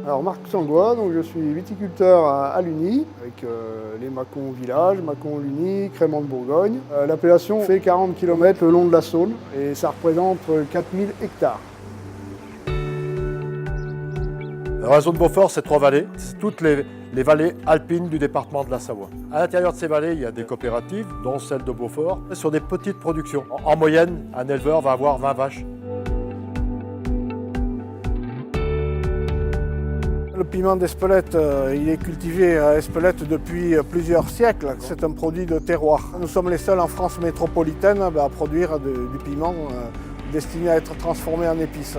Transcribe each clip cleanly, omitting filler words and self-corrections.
Alors Marc Sangois, donc je suis viticulteur à Luny, avec les Mâcons Village, Mâcons Luny, Crémant de Bourgogne. L'appellation fait 40 km le long de la Saône et ça représente 4000 hectares. Alors, la zone Beaufort, c'est 3 vallées. C'est toutes les vallées alpines du département de la Savoie. À l'intérieur de ces vallées, il y a des coopératives, dont celle de Beaufort, sur des petites productions. En moyenne, un éleveur va avoir 20 vaches. Le piment d'Espelette, il est cultivé à Espelette depuis plusieurs siècles. C'est un produit de terroir. Nous sommes les seuls en France métropolitaine à produire du piment destiné à être transformé en épices.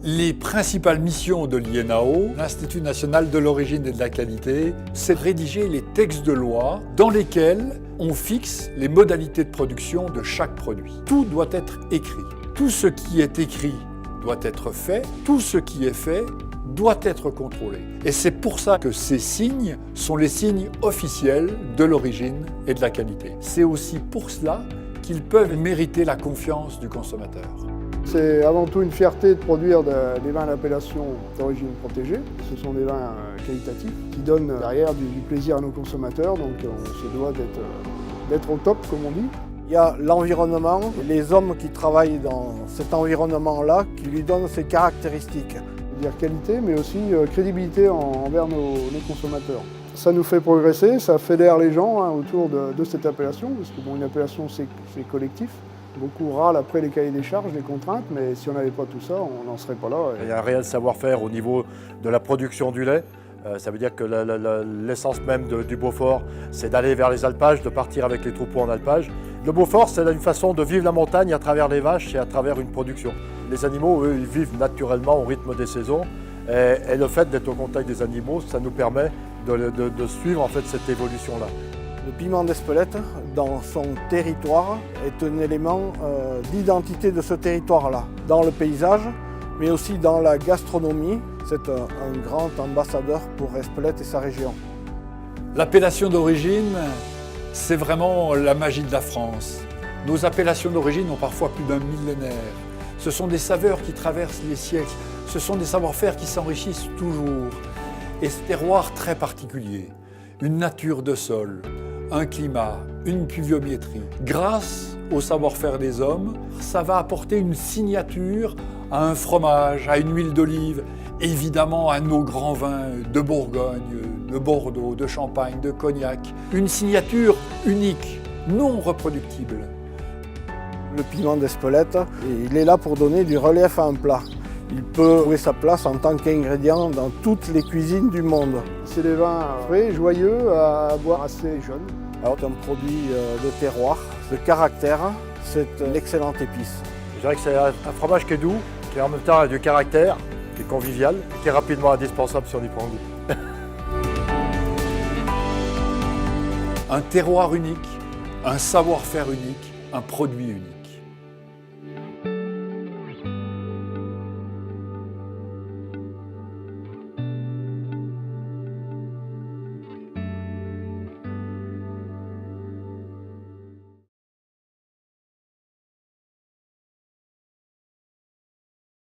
Les principales missions de l'INAO, l'Institut national de l'origine et de la qualité, c'est de rédiger les textes de loi dans lesquels on fixe les modalités de production de chaque produit. Tout doit être écrit. Tout ce qui est écrit doit être fait. Tout ce qui est fait doit être contrôlé. Et c'est pour ça que ces signes sont les signes officiels de l'origine et de la qualité. C'est aussi pour cela qu'ils peuvent mériter la confiance du consommateur. C'est avant tout une fierté de produire des vins d'appellation d'origine protégée. Ce sont des vins qualitatifs qui donnent derrière du plaisir à nos consommateurs, donc on se doit d'être au top, comme on dit. Il y a l'environnement, les hommes qui travaillent dans cet environnement-là qui lui donnent ses caractéristiques. C'est-à-dire qualité, mais aussi crédibilité envers nos consommateurs. Ça nous fait progresser, ça fédère les gens autour de cette appellation, parce que bon, une appellation c'est collectif. Beaucoup râlent après les cahiers des charges, les contraintes, mais si on n'avait pas tout ça, on n'en serait pas là. Il y a un réel savoir-faire au niveau de la production du lait. Ça veut dire que l'essence même du Beaufort, c'est d'aller vers les alpages, de partir avec les troupeaux en alpage. Le Beaufort, c'est une façon de vivre la montagne à travers les vaches et à travers une production. Les animaux, eux, ils vivent naturellement au rythme des saisons. Et le fait d'être au contact des animaux, ça nous permet de suivre en fait cette évolution-là. Le piment d'Espelette, dans son territoire, est un élément d'identité de ce territoire-là, dans le paysage, mais aussi dans la gastronomie. C'est un grand ambassadeur pour Espelette et sa région. L'appellation d'origine, c'est vraiment la magie de la France. Nos appellations d'origine ont parfois plus d'un millénaire. Ce sont des saveurs qui traversent les siècles. Ce sont des savoir-faire qui s'enrichissent toujours. Et ce terroir très particulier, une nature de sol, un climat, une pluviométrie. Grâce au savoir-faire des hommes, ça va apporter une signature à un fromage, à une huile d'olive, évidemment à nos grands vins de Bourgogne, de Bordeaux, de Champagne, de Cognac. Une signature unique, non reproductible. Le piment d'Espelette, il est là pour donner du relief à un plat. Il peut trouver sa place en tant qu'ingrédient dans toutes les cuisines du monde. C'est des vins frais, joyeux, à boire assez jeune. C'est un produit de terroir, de caractère. C'est une excellente épice. Je dirais que c'est un fromage qui est doux, qui en même temps a du caractère, qui est convivial, qui est rapidement indispensable si on y prend goût. Un terroir unique, un savoir-faire unique, un produit unique.